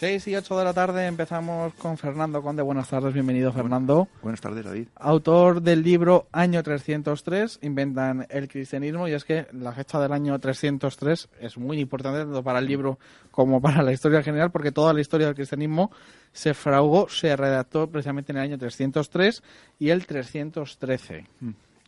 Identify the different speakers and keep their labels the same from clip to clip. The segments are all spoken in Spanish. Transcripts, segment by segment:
Speaker 1: 6 y 8 de la tarde empezamos con Fernando Conde. Buenas tardes, bienvenido Fernando.
Speaker 2: Buenas tardes, David.
Speaker 1: Autor del libro Año 303, inventan el cristianismo, y es que la fecha del año 303 es muy importante tanto para el libro como para la historia en general, porque toda la historia del cristianismo se fraguó, se redactó precisamente en el año 303 y el 313.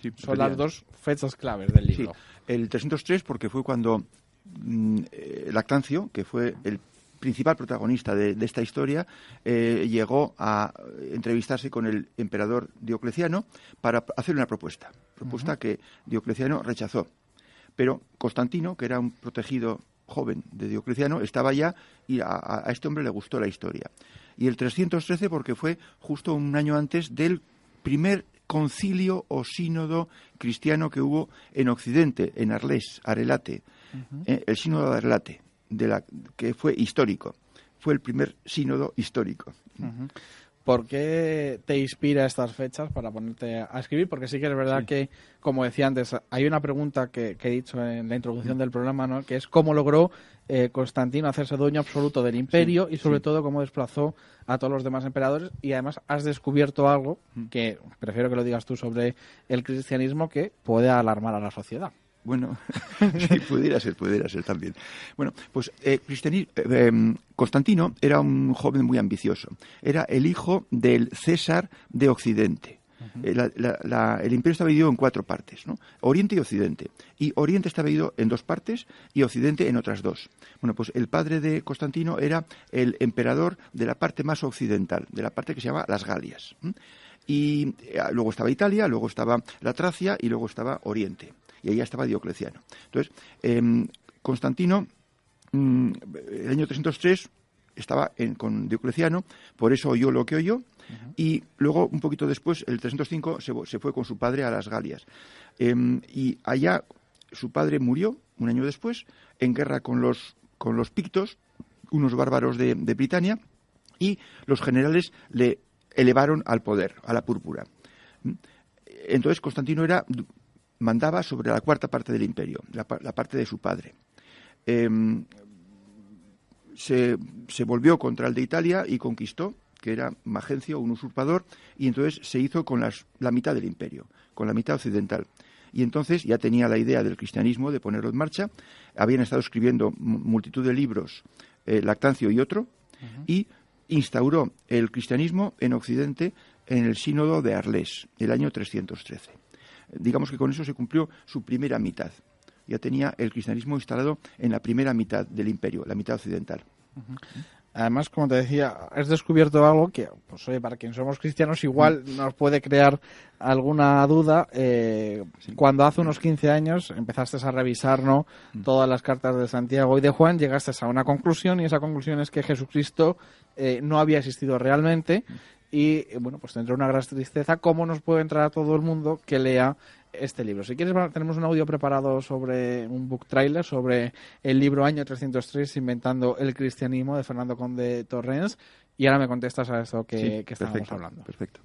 Speaker 2: Sí,
Speaker 1: son las dos fechas claves del libro.
Speaker 2: Sí, el 303 porque fue cuando Lactancio, que fue el principal protagonista de esta historia, llegó a entrevistarse con el emperador Diocleciano para hacer una propuesta que Diocleciano rechazó. Pero Constantino, que era un protegido joven de Diocleciano, estaba allá y a este hombre le gustó la historia. Y el 313 porque fue justo un año antes del primer concilio o sínodo cristiano que hubo en Occidente, en Arelate, el sínodo de Arelate, que fue histórico, fue el primer sínodo histórico.
Speaker 1: ¿Por qué te inspira estas fechas para ponerte a escribir? Porque sí que es verdad que, como decía antes, hay una pregunta que he dicho en la introducción del programa, ¿no?, que es cómo logró Constantino hacerse dueño absoluto del imperio y sobre todo cómo desplazó a todos los demás emperadores, y además has descubierto algo que prefiero que lo digas tú sobre el cristianismo, que puede alarmar a la sociedad.
Speaker 2: Bueno, sí, pudiera ser también. Bueno, pues Constantino era un joven muy ambicioso. Era el hijo del César de Occidente. El imperio estaba dividido en 4 partes, ¿no? Oriente y Occidente. Y Oriente estaba dividido en 2 partes y Occidente en otras 2. Bueno, pues el padre de Constantino era el emperador de la parte más occidental, de la parte que se llama las Galias. Y luego estaba Italia, luego estaba la Tracia y luego estaba Oriente. Y ahí ya estaba Diocleciano. Entonces, Constantino, el año 303, estaba con Diocleciano, por eso oyó lo que oyó, y luego, un poquito después, el 305, se fue con su padre a las Galias. Y allá su padre murió, un año después, en guerra con los pictos, unos bárbaros de Britania, y los generales le elevaron al poder, a la púrpura. Entonces, Constantino mandaba sobre la 4ª parte del imperio, la parte de su padre. Se volvió contra el de Italia y conquistó, que era Magencio, un usurpador, y entonces se hizo con la mitad del imperio, con la mitad occidental. Y entonces ya tenía la idea del cristianismo, de ponerlo en marcha. Habían estado escribiendo multitud de libros, Lactancio y otro, y instauró el cristianismo en Occidente en el sínodo de Arles, el año 313. Digamos que con eso se cumplió su primera mitad. Ya tenía el cristianismo instalado en la primera mitad del imperio, la mitad occidental.
Speaker 1: Además, como te decía, has descubierto algo que, pues oye, para quienes somos cristianos igual nos puede crear alguna duda. Cuando hace unos 15 años empezaste a revisar, ¿no?, todas las cartas de Santiago y de Juan, llegaste a una conclusión, y esa conclusión es que Jesucristo no había existido realmente. Y, bueno, pues tendrá una gran tristeza. ¿Cómo nos puede entrar a todo el mundo que lea este libro? Si quieres, tenemos un audio preparado sobre un book trailer, sobre el libro Año 303, inventando el cristianismo, de Fernando Conde Torrens. Y ahora me contestas a eso que estábamos hablando.
Speaker 2: Perfecto.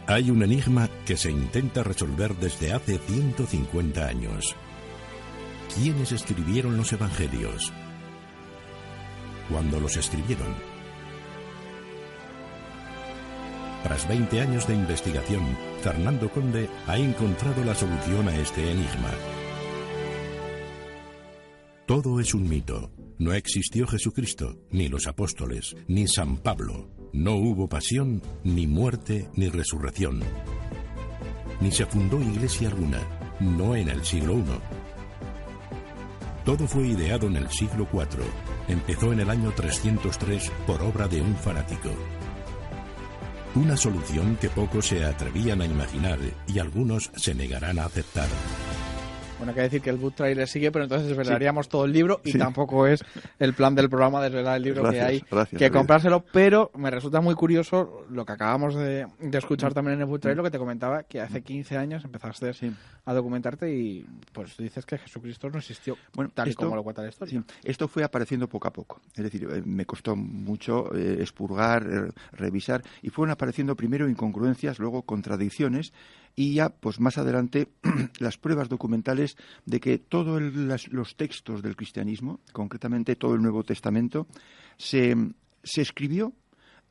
Speaker 3: Hay un enigma que se intenta resolver desde hace 150 años. ¿Quiénes escribieron los evangelios? ¿Cuándo los escribieron? Tras 20 años de investigación, Fernando Conde ha encontrado la solución a este enigma. Todo es un mito. No existió Jesucristo, ni los apóstoles, ni San Pablo. No hubo pasión, ni muerte, ni resurrección. Ni se fundó iglesia alguna, no en el siglo I. Todo fue ideado en el siglo IV. Empezó en el año 303 por obra de un fanático. Una solución que pocos se atrevían a imaginar y algunos se negarán a aceptar.
Speaker 1: Bueno, hay que decir que el book trailer sigue, pero entonces desvelaríamos todo el libro y tampoco es el plan del programa desvelar el libro que hay que comprárselo, pero me resulta muy curioso lo que acabamos de escuchar también en el book trailer, lo que te comentaba, que hace 15 años empezaste a documentarte y pues dices que Jesucristo no existió, tal y como lo cuenta la historia.
Speaker 2: Sí, esto fue apareciendo poco a poco, es decir, me costó mucho expurgar, revisar, y fueron apareciendo primero incongruencias, luego contradicciones, y ya pues más adelante las pruebas documentales es de que todos los textos del cristianismo, concretamente todo el Nuevo Testamento, se escribió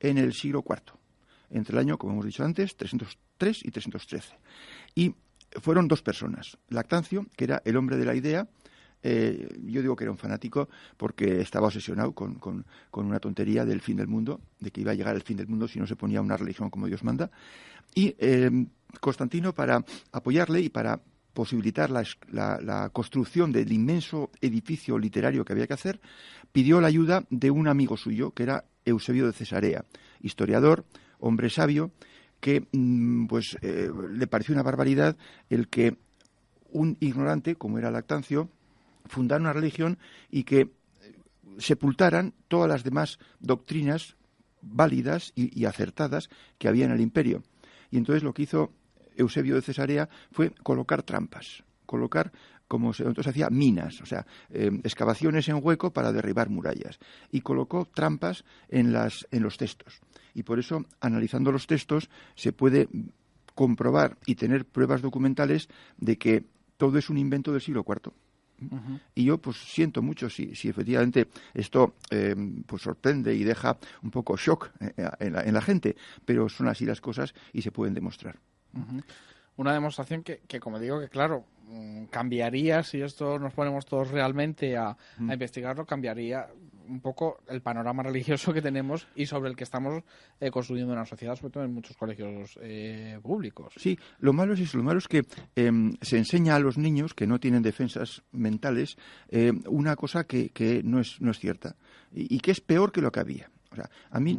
Speaker 2: en el siglo IV, entre el año, como hemos dicho antes, 303 y 313. Y fueron dos personas. Lactancio, que era el hombre de la idea. Yo digo que era un fanático porque estaba obsesionado con una tontería del fin del mundo, de que iba a llegar el fin del mundo si no se ponía una religión como Dios manda. Y Constantino, para apoyarle y para posibilitar la construcción del inmenso edificio literario que había que hacer, pidió la ayuda de un amigo suyo, que era Eusebio de Cesarea, historiador, hombre sabio, que le pareció una barbaridad el que un ignorante, como era Lactancio, fundar una religión y que sepultaran todas las demás doctrinas válidas y acertadas que había en el imperio. Y entonces lo que hizo Eusebio de Cesarea fue colocar trampas, entonces hacía minas, o sea, excavaciones en hueco para derribar murallas, y colocó trampas en los textos. Y por eso, analizando los textos, se puede comprobar y tener pruebas documentales de que todo es un invento del siglo IV. Uh-huh. Y yo pues siento mucho si efectivamente esto pues sorprende y deja un poco shock en la gente, pero son así las cosas y se pueden demostrar.
Speaker 1: Uh-huh. Una demostración que como digo, que claro, cambiaría, si esto nos ponemos todos realmente a investigarlo, cambiaría un poco el panorama religioso que tenemos y sobre el que estamos construyendo una sociedad, sobre todo en muchos colegios públicos.
Speaker 2: Sí, lo malo es eso, lo malo es que se enseña a los niños que no tienen defensas mentales una cosa que no es cierta y que es peor que lo que había. O sea, a mí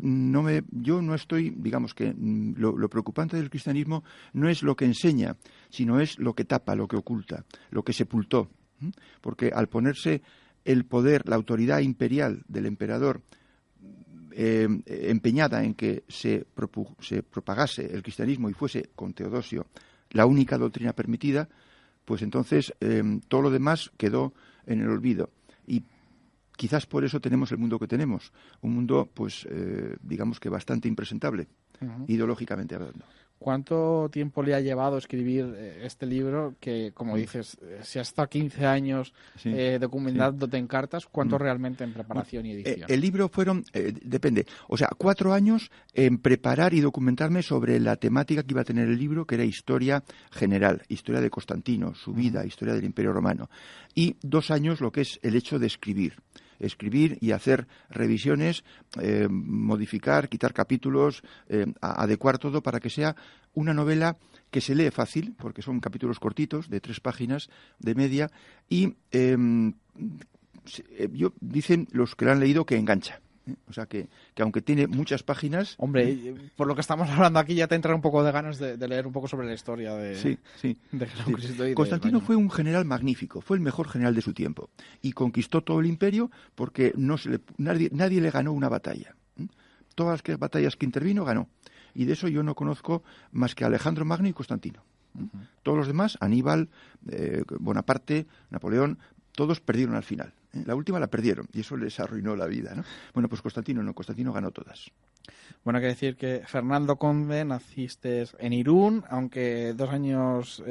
Speaker 2: yo no estoy, digamos que lo preocupante del cristianismo no es lo que enseña, sino es lo que tapa, lo que oculta, lo que sepultó. Porque al ponerse el poder, la autoridad imperial del emperador empeñada en que se propagase el cristianismo y fuese con Teodosio la única doctrina permitida, pues entonces todo lo demás quedó en el olvido. Y quizás por eso tenemos el mundo que tenemos, un mundo, pues, digamos que bastante impresentable, ideológicamente hablando.
Speaker 1: ¿Cuánto tiempo le ha llevado escribir este libro que, como dices, si has estado 15 años documentándote en cartas, cuánto realmente en preparación y edición?
Speaker 2: El libro fueron, depende, o sea, 4 años en preparar y documentarme sobre la temática que iba a tener el libro, que era historia general, historia de Constantino, su vida, historia del Imperio Romano, y 2 años lo que es el hecho de escribir y hacer revisiones, modificar, quitar capítulos, adecuar todo para que sea una novela que se lee fácil, porque son capítulos cortitos, de 3 páginas de media, y dicen los que lo han leído que engancha. O sea, que aunque tiene muchas páginas...
Speaker 1: Hombre, por lo que estamos hablando aquí ya te entra un poco de ganas de leer un poco sobre la historia de Jesucristo.
Speaker 2: Sí. Constantino fue un general magnífico, fue el mejor general de su tiempo. Y conquistó todo el imperio porque nadie le ganó una batalla. Todas las batallas que intervino, ganó. Y de eso yo no conozco más que Alejandro Magno y Constantino. Todos los demás, Aníbal, Bonaparte, Napoleón, todos perdieron al final. La última la perdieron y eso les arruinó la vida, ¿no? Bueno, pues Constantino ganó todas.
Speaker 1: Bueno, hay que decir que Fernando Conde naciste en Irún, aunque 2 años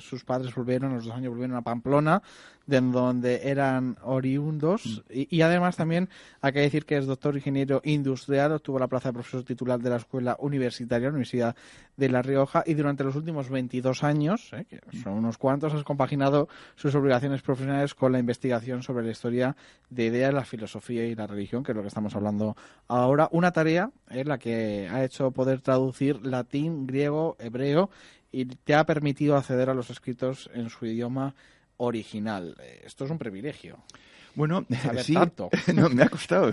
Speaker 1: sus padres volvieron a Pamplona, de donde eran oriundos, y además también hay que decir que es doctor ingeniero industrial, obtuvo la plaza de profesor titular de la Escuela Universitaria, Universidad de La Rioja, y durante los últimos 22 años, que son unos cuantos, has compaginado sus obligaciones profesionales con la investigación sobre la historia de ideas, la filosofía y la religión, que es lo que estamos hablando ahora. Una tarea en la que ha hecho poder traducir latín, griego, hebreo, y te ha permitido acceder a los escritos en su idioma original. Esto es un privilegio.
Speaker 2: Bueno, sí,
Speaker 1: tanto.
Speaker 2: No, me ha costado.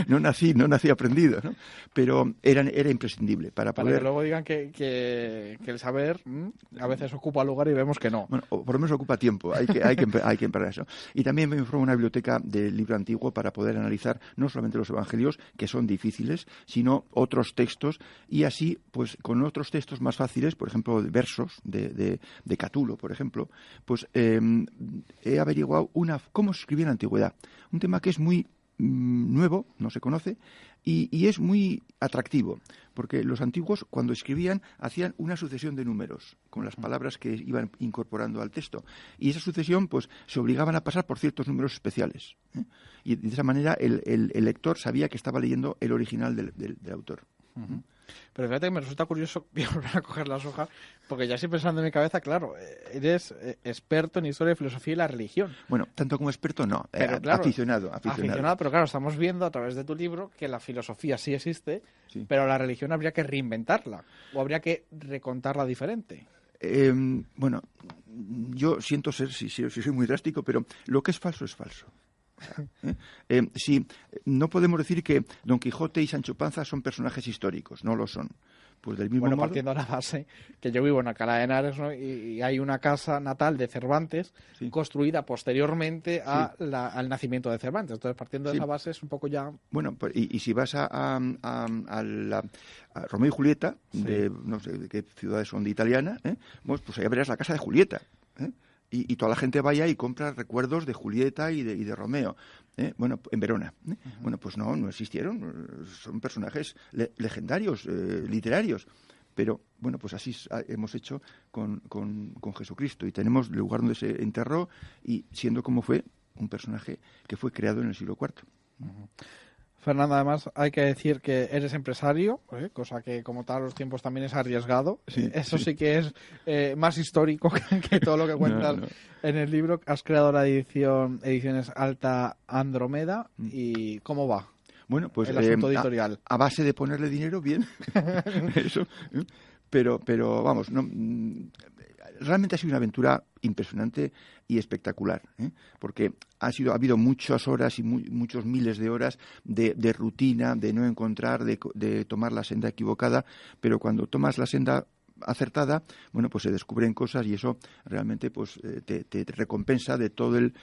Speaker 2: No nací aprendido, ¿no? Pero era imprescindible para poder...
Speaker 1: Para que luego digan que el saber a veces ocupa lugar y vemos que no.
Speaker 2: Bueno, o por lo menos ocupa tiempo, hay que emplear eso. Y también me informo una biblioteca del libro antiguo para poder analizar no solamente los evangelios, que son difíciles, sino otros textos, y así, pues con otros textos más fáciles, por ejemplo, versos de Catulo, por ejemplo, pues he averiguado cómo se escribía en la antigüedad. Un tema que es muy nuevo, no se conoce, y es muy atractivo, porque los antiguos, cuando escribían, hacían una sucesión de números con las palabras que iban incorporando al texto. Y esa sucesión, pues, se obligaban a pasar por ciertos números especiales, ¿eh? Y de esa manera el lector sabía que estaba leyendo el original del autor.
Speaker 1: Uh-huh. Pero fíjate que me resulta curioso volver a coger las hojas, porque ya estoy pensando en mi cabeza, claro, eres experto en historia, filosofía y la religión.
Speaker 2: Bueno, tanto como experto no,
Speaker 1: pero, claro,
Speaker 2: aficionado.
Speaker 1: Pero claro, estamos viendo a través de tu libro que la filosofía sí existe, sí, pero la religión habría que reinventarla, o habría que recontarla diferente.
Speaker 2: Bueno, yo siento ser, si soy muy drástico, pero lo que es falso es falso. Sí, no podemos decir que Don Quijote y Sancho Panza son personajes históricos, no lo son. Pues del mismo modo,
Speaker 1: partiendo de la base que yo vivo en Alcalá de Henares, ¿no? y hay una casa natal de Cervantes, sí, construida posteriormente al nacimiento de Cervantes. Entonces, partiendo de esa base es un poco ya...
Speaker 2: Bueno, pues, y si vas a Romeo y Julieta, sí, de no sé de qué ciudades son de italiana, pues ahí verás la casa de Julieta, y toda la gente vaya y compra recuerdos de Julieta y de Romeo, bueno, en Verona. Uh-huh. Bueno, pues no existieron, son personajes legendarios, literarios. Pero, bueno, pues así hemos hecho con Jesucristo, y tenemos el lugar donde se enterró, y siendo como fue, un personaje que fue creado en el siglo IV.
Speaker 1: Uh-huh. Fernando, además hay que decir que eres empresario, cosa que como tal los tiempos también es arriesgado. Sí, eso sí que es más histórico que todo lo que cuentas en el libro. Has creado la Ediciones Alta Andrómeda. ¿Y cómo va?
Speaker 2: Bueno, pues
Speaker 1: el asunto editorial.
Speaker 2: A base de ponerle dinero, bien. Eso. Pero vamos, no, realmente ha sido una aventura impresionante y espectacular, porque ha habido muchas horas y muchos miles de horas de rutina, de no encontrar, de tomar la senda equivocada, pero cuando tomas la senda acertada, bueno, pues se descubren cosas, y eso realmente pues te recompensa de todo el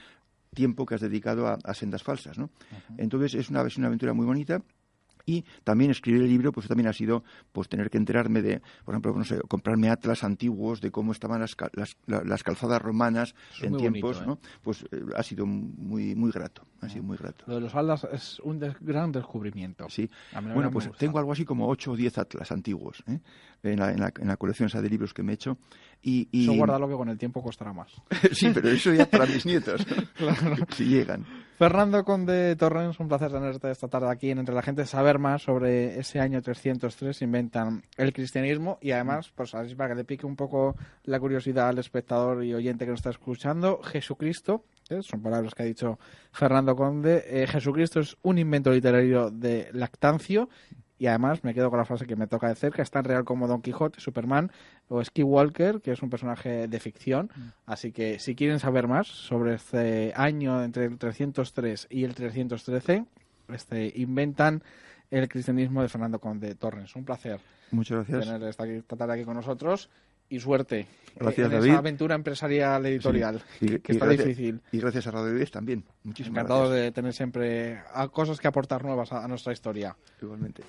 Speaker 2: tiempo que has dedicado a sendas falsas, ¿no? Uh-huh. Entonces es una aventura muy bonita. Y también escribir el libro, pues también ha sido pues tener que enterarme de, por ejemplo, no sé, comprarme atlas antiguos de cómo estaban las calzadas romanas en tiempos, bonito, ¿no? Pues ha sido muy grato, ha sido muy grato.
Speaker 1: Lo de los atlas es un gran descubrimiento.
Speaker 2: Sí. Bueno, pues tengo algo así como 8 o 10 atlas antiguos, en la colección esa de libros que me he hecho. Y
Speaker 1: eso guárdalo, que con el tiempo costará más.
Speaker 2: Sí, pero eso ya para mis nietos, claro, si llegan.
Speaker 1: Fernando Conde Torrens, un placer tenerte esta tarde aquí en Entre la Gente, saber más sobre ese año 303, inventan el cristianismo, y además, pues así para que le pique un poco la curiosidad al espectador y oyente que nos está escuchando, Jesucristo, son palabras que ha dicho Fernando Conde, Jesucristo es un invento literario de Lactancio. Y además me quedo con la frase que me toca de cerca: es tan real como Don Quijote, Superman o Skywalker, que es un personaje de ficción. Así que si quieren saber más sobre este año entre el 303 y el 313, inventan el cristianismo de Fernando Conde Torrens. Un placer.
Speaker 2: Muchas gracias.
Speaker 1: Tener esta tarde aquí con nosotros. Y suerte.
Speaker 2: Gracias,
Speaker 1: en
Speaker 2: David.
Speaker 1: Esa aventura empresarial editorial,
Speaker 2: sí.
Speaker 1: que está difícil.
Speaker 2: Y gracias a Radio 10 también. Muchísimas
Speaker 1: Encantado
Speaker 2: gracias.
Speaker 1: de tener siempre cosas que aportar nuevas a nuestra historia.
Speaker 2: Igualmente.